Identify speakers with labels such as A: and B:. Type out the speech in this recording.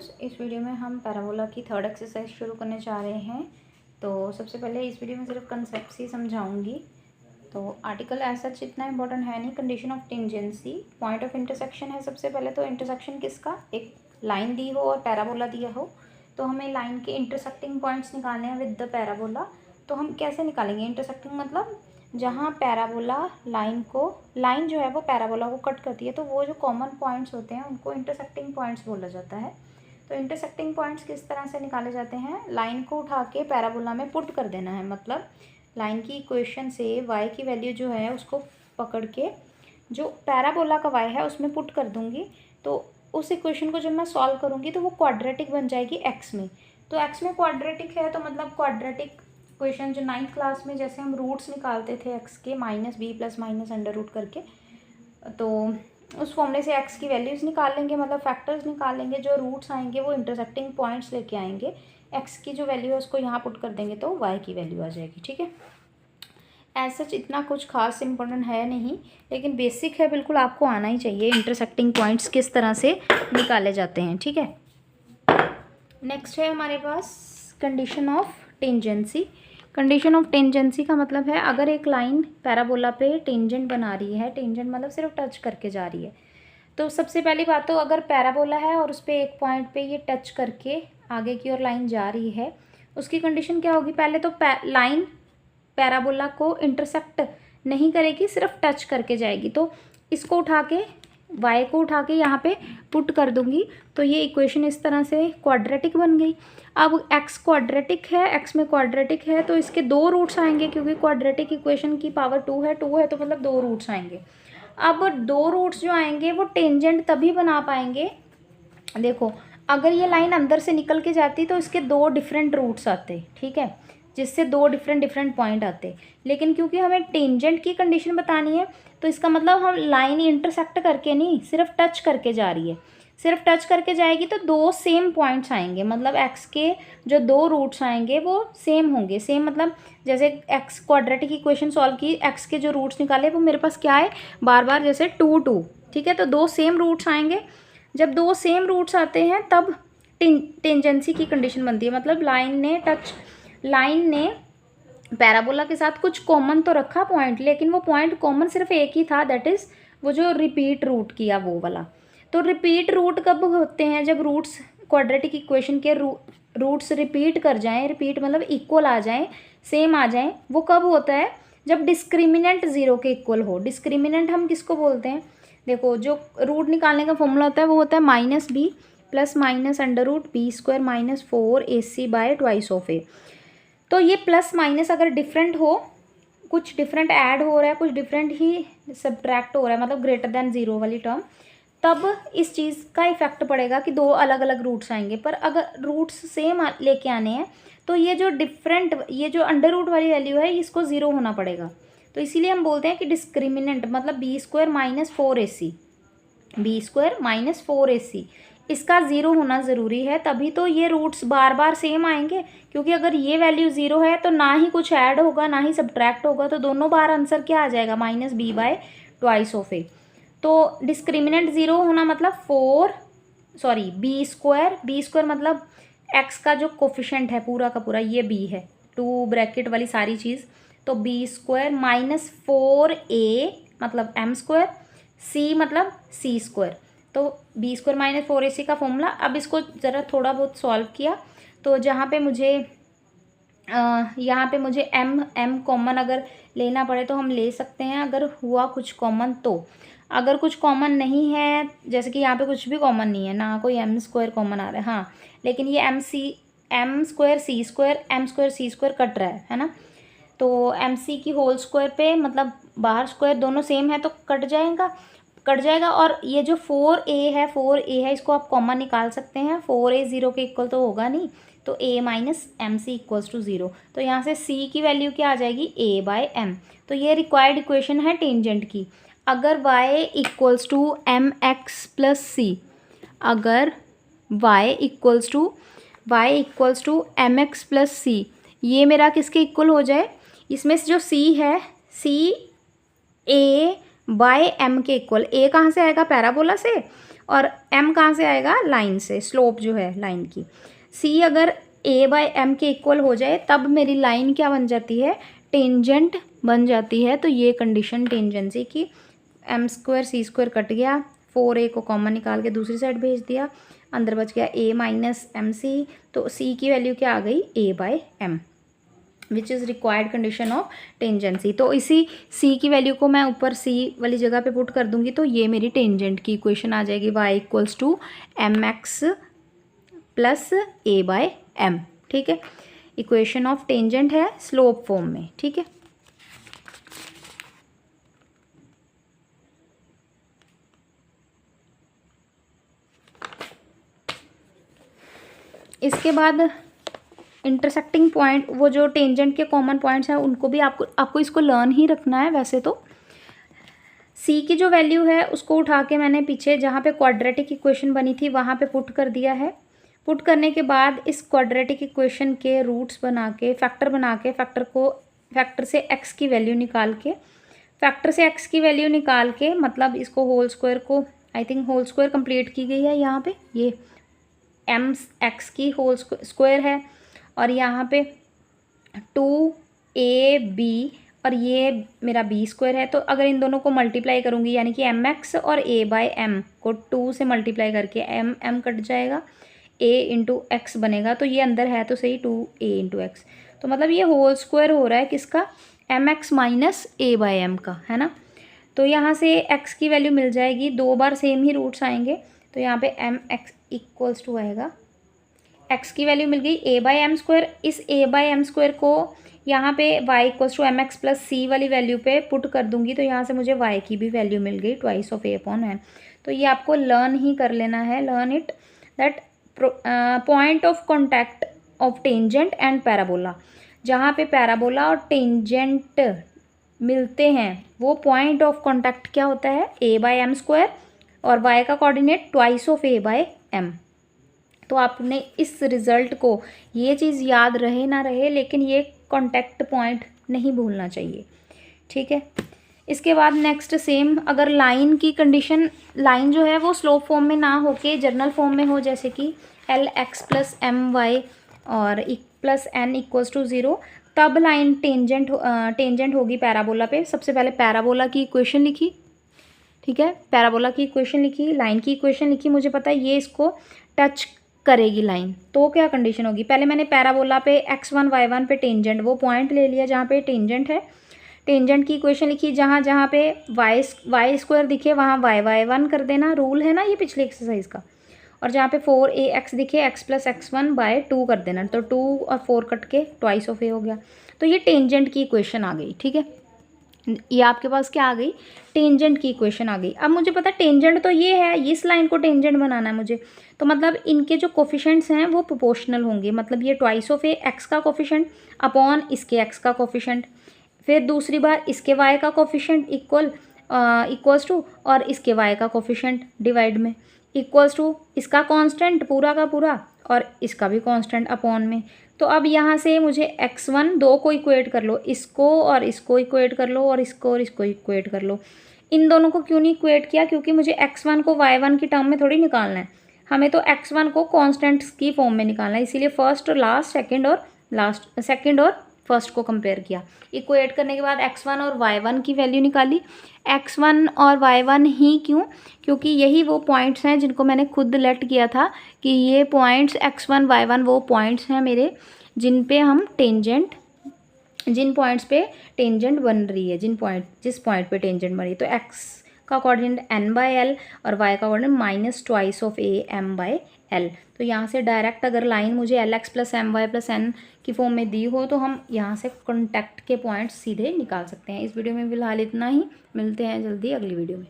A: Students, इस video में हम पैराबोला की थर्ड एक्सरसाइज शुरू करने जा रहे हैं। तो सबसे पहले इस वीडियो में सिर्फ कंसेप्ट ही समझाऊंगी। तो आर्टिकल ऐसा इतना इंपॉर्टेंट है नहीं। Condition of tangency, point of intersection है सबसे पहले। तो इंटरसेक्शन किसका, एक लाइन दी हो और पैराबोला दिया हो, तो हमें लाइन के इंटरसेक्टिंग पॉइंट्स निकालने हैं विद द पैराबोला। तो हम कैसे निकालेंगे इंटरसेक्टिंग, मतलब जहाँ पैराबोला लाइन जो है वो पैराबोला को कट करती है, तो वो जो कॉमन पॉइंट्स होते हैं उनको इंटरसेक्टिंग पॉइंट्स बोला जाता है। तो इंटरसेक्टिंग पॉइंट्स किस तरह से निकाले जाते हैं, लाइन को उठा के पैराबोला में पुट कर देना है। मतलब लाइन की इक्वेशन से y की वैल्यू जो है उसको पकड़ के जो पैराबोला का y है उसमें पुट कर दूंगी। तो उस इक्वेशन को जब मैं सॉल्व करूँगी तो वो क्वाड्रेटिक बन जाएगी x में। तो x में क्वाड्रेटिक है, तो मतलब क्वाड्रेटिक इक्वेशन जो 9th क्लास में जैसे हम रूट्स निकालते थे x के minus b plus minus under root करके, तो उस फॉर्मूले से x की वैल्यूज़ निकाल लेंगे, मतलब फैक्टर्स निकाल लेंगे। जो रूट्स आएंगे वो इंटरसेक्टिंग पॉइंट्स लेके आएंगे, x की जो वैल्यू है उसको यहाँ पुट कर देंगे तो y की वैल्यू आ जाएगी। ठीक है, ऐसा इतना कुछ खास इंपॉर्टेंट है नहीं, लेकिन बेसिक है, बिल्कुल आपको आना ही चाहिए इंटरसेक्टिंग पॉइंट्स किस तरह से निकाले जाते हैं। ठीक है, नेक्स्ट है हमारे पास condition of tangency. Condition of tangency का मतलब है अगर एक लाइन पैराबोला पे टेंजेंट बना रही है, टेंजेंट मतलब सिर्फ टच करके जा रही है, तो सबसे पहली बात तो अगर पैराबोला है और उस पर एक पॉइंट पे ये टच करके आगे की ओर लाइन जा रही है, उसकी कंडीशन क्या होगी, पहले तो लाइन पैराबोला को इंटरसेक्ट नहीं करेगी, सिर्फ टच करके जाएगी। तो इसको उठा के y को उठा के यहाँ पे पुट कर दूंगी, तो ये इक्वेशन इस तरह से क्वाड्रेटिक बन गई। अब x क्वाड्रेटिक है, x में क्वाड्रेटिक है तो इसके दो रूट्स आएंगे, क्योंकि क्वाड्रेटिक इक्वेशन की पावर 2 है, 2 है तो मतलब दो रूट्स आएंगे। अब दो रूट्स जो आएंगे वो टेंजेंट तभी बना पाएंगे, देखो अगर ये लाइन अंदर से निकल के जाती तो इसके दो डिफरेंट रूट्स आते, ठीक है, जिससे दो डिफरेंट पॉइंट आते। लेकिन क्योंकि हमें टेंजेंट की कंडीशन बतानी है, तो इसका मतलब हम लाइन इंटरसेक्ट करके नहीं, सिर्फ टच करके जा रही है। सिर्फ टच करके जाएगी तो दो सेम पॉइंट्स आएंगे, मतलब x के जो दो रूट्स आएंगे वो सेम होंगे। सेम मतलब जैसे x क्वाड्रेटिक इक्वेशन सॉल्व की, x के जो रूट्स निकाले वो मेरे पास क्या है, बार बार जैसे 2 2, ठीक है, तो दो सेम रूट्स आएंगे। जब दो सेम रूट्स आते हैं तब टेंजेंसी की कंडीशन बनती है, मतलब लाइन ने पैराबोला के साथ कुछ कॉमन तो रखा पॉइंट, लेकिन वो पॉइंट कॉमन सिर्फ एक ही था, दैट इज़ वो जो रिपीट रूट किया वो वाला। तो रिपीट रूट कब होते हैं, जब रूट्स क्वाड्रेटिक इक्वेशन के रूट्स रिपीट कर जाएं, रिपीट मतलब इक्वल आ जाएं, सेम आ जाएं। वो कब होता है, जब डिस्क्रिमिनेंट 0 के इक्वल हो। डिस्क्रिमिनेंट हम किसको बोलते हैं, देखो जो रूट निकालने का फॉर्मूला होता है वो होता है minus b plus minus under root b square minus 4ac by twice of a. तो ये प्लस माइनस अगर डिफरेंट हो, कुछ डिफरेंट ऐड हो रहा है, कुछ डिफरेंट ही सब्ट्रैक्ट हो रहा है, मतलब ग्रेटर देन 0 वाली टर्म, तब इस चीज़ का इफेक्ट पड़ेगा कि दो अलग अलग रूट्स आएंगे। पर अगर रूट्स सेम लेके आने हैं तो ये जो अंडर रूट वाली वैल्यू है इसको 0 होना पड़ेगा। तो इसीलिए हम बोलते हैं कि डिस्क्रिमिनेंट मतलब बी स्क्वायर माइनस 4ac इसका 0 होना ज़रूरी है, तभी तो ये रूट्स बार बार सेम आएंगे। क्योंकि अगर ये वैल्यू 0 है तो ना ही कुछ ऐड होगा ना ही सब्ट्रैक्ट होगा, तो दोनों बार आंसर क्या आ जाएगा, minus b by twice of a. तो डिस्क्रिमिनेंट 0 होना मतलब बी स्क्वायर मतलब x का जो कोफिशेंट है पूरा का पूरा ये b है, 2 ब्रैकेट वाली सारी चीज़, तो बी स्क्वायर माइनस 4a मतलब m स्क्वायर, c मतलब c स्क्वायर। तो बी स्क्वायर माइनस 4ac का फॉर्मूला। अब इसको ज़रा थोड़ा बहुत सॉल्व किया, तो यहाँ पे मुझे m कॉमन अगर लेना पड़े तो हम ले सकते हैं, अगर हुआ कुछ कॉमन तो। अगर कुछ कॉमन नहीं है, जैसे कि यहाँ पे कुछ भी कॉमन नहीं है, ना कोई m स्क्वायर कॉमन आ रहा है, हाँ, लेकिन ये m square c square cut रहा है ना, तो mc की होल स्क्वायर पे मतलब बाहर स्क्वायर दोनों सेम है तो कट जाएगा। और ये जो 4a है इसको आप कॉमन निकाल सकते हैं। 4a 0 के इक्वल तो होगा नहीं, तो a minus mc equals to 0। तो यहाँ से c की वैल्यू क्या आ जाएगी, a बाय m। तो ये रिक्वायर्ड इक्वेशन है टेंजेंट की। अगर y equals to mx plus c, अगर y equals to mx plus c, ये मेरा किसके इक्वल हो जाए, इसमें से जो c है c a बाय m के इक्वल। a कहाँ से आएगा, पैराबोला से, और m कहाँ से आएगा, लाइन से, स्लोप जो है लाइन की। c अगर a/m के इक्वल हो जाए तब मेरी लाइन क्या बन जाती है, टेंजेंट बन जाती है। तो ये कंडीशन टेंजेंसी की, m² c² कट गया, 4a को कॉमन निकाल के दूसरी साइड भेज दिया, अंदर बच गया a माइनस mc। तो c की वैल्यू क्या आ गई, a/m, which is required condition of tangency. तो इसी c की वैल्यू को मैं ऊपर c वाली जगह पे पुट कर दूंगी तो ये मेरी टेंजेंट की इक्वेशन आ जाएगी, y = mx + a/m। ठीक है, इक्वेशन ऑफ टेंजेंट है स्लोप फॉर्म में। ठीक है, इसके बाद इंटरसेक्टिंग पॉइंट, वो जो टेंजेंट के कॉमन पॉइंट्स हैं उनको भी आपको इसको लर्न ही रखना है। वैसे तो c की जो वैल्यू है उसको उठा के मैंने पीछे जहाँ पे क्वाड्रेटिक इक्वेशन बनी थी वहाँ पे पुट कर दिया है। पुट करने के बाद इस क्वाड्रेटिक इक्वेशन के रूट्स बना के फैक्टर बना के फैक्टर से x की वैल्यू निकाल के, फैक्टर से x की वैल्यू निकाल के मतलब इसको होल स्क्वायर को, I think whole square complete की गई है यहाँ पे, ये mx की होल स्क्वायर है और यहाँ पे 2ab और ये मेरा b² है। तो अगर इन दोनों को मल्टीप्लाई करूँगी यानी कि mx और a/m को 2 से मल्टीप्लाई करके m कट जाएगा, a × x बनेगा। तो ये अंदर है तो सही 2a × x, तो मतलब ये होल स्क्वायर हो रहा है किसका, mx माइनस a/m का, है ना। तो यहाँ से x की वैल्यू मिल जाएगी, 2 बार सेम ही रूट्स आएंगे तो यहाँ पे mx = आएगा, x की वैल्यू मिल गई a/m²। इस a/m² को यहाँ पे y = mx + c वाली वैल्यू पे पुट कर दूंगी तो यहाँ से मुझे y की भी वैल्यू मिल गई, 2 of a/m। तो ये आपको लर्न ही कर लेना है, learn it, that point of contact of tangent and parabola, जहाँ पे पैराबोला और टेंजेंट मिलते हैं वो पॉइंट ऑफ कॉन्टैक्ट क्या होता है, a/m² और y का कोऑर्डिनेट 2 of a/m। तो आपने इस रिज़ल्ट को, ये चीज़ याद रहे ना रहे लेकिन ये कॉन्टैक्ट पॉइंट नहीं भूलना चाहिए। ठीक है, इसके बाद नेक्स्ट सेम, अगर लाइन की कंडीशन, लाइन जो है वो स्लोप फॉर्म में ना होके जनरल फॉर्म में हो, जैसे कि lx + my और +n = 0, तब लाइन टेंजेंट होगी पैराबोला पे। सबसे पहले पैराबोला की इक्वेशन लिखी, ठीक है, पैराबोला की इक्वेशन लिखी, लाइन की इक्वेशन लिखी, मुझे पता है ये इसको टच करेगी लाइन, तो क्या कंडीशन होगी। पहले मैंने पैराबोला पे x1 y1 पे टेंजेंट, वो पॉइंट ले लिया जहाँ पे टेंजेंट है, टेंजेंट की इक्वेशन लिखी, जहाँ जहाँ पे y² दिखे वहाँ y1 कर देना, रूल है ना ये पिछली एक्सरसाइज का, और जहाँ पे 4ax दिखे x + x1/2 कर देना, तो 2 और 4 कट के 2 of a हो गया। तो ये टेंजेंट की इक्वेशन आ गई। ठीक है, ये आपके पास क्या आ गई, टेंजेंट की इक्वेशन आ गई। अब मुझे पता टेंजेंट तो ये है, इस लाइन को टेंजेंट बनाना है मुझे, तो मतलब इनके जो कोफिशेंट्स हैं वो प्रोपोर्शनल होंगे, मतलब ये 2 of a x का कोफिशेंट अपॉन इसके x का कोफिशेंट, फिर दूसरी बार इसके y का कोफिशेंट इक्वल्स टू और इसके y का कोफिशेंट डिवाइड में इक्वल्स टू इसका कांस्टेंट पूरा का पूरा और इसका भी कांस्टेंट अपॉन में। तो अब यहाँ से मुझे x1, 2 को इक्वेट कर लो, इसको और इसको इक्वेट कर लो और इसको इक्वेट कर लो। इन दोनों को क्यों नहीं इक्वेट किया, क्योंकि मुझे x1 को y1 की टर्म में थोड़ी निकालना है, हमें तो x1 को कांस्टेंट्स की फॉर्म में निकालना है, इसीलिए फर्स्ट और लास्ट, सेकंड और फर्स्ट को कंपेयर किया। इक्वेट करने के बाद x1 और y1 की वैल्यू निकाली। x1 और y1 ही क्यों, क्योंकि यही वो पॉइंट्स हैं जिनको मैंने खुद लेट किया था कि ये पॉइंट्स x1 y1 वो पॉइंट्स हैं मेरे जिन पॉइंट्स पे टेंजेंट बन रही है, जिस पॉइंट पे टेंजेंट बन रही है। तो x का कोऑर्डिनेट n/l और y का कोऑर्डिनेट -2 of a/m/l। तो यहाँ से डायरेक्ट अगर लाइन मुझे lx + my + n की फॉर्म में दी हो तो हम यहाँ से कॉन्टैक्ट के पॉइंट्स सीधे निकाल सकते हैं। इस वीडियो में फिलहाल इतना ही, मिलते हैं जल्दी अगली वीडियो में।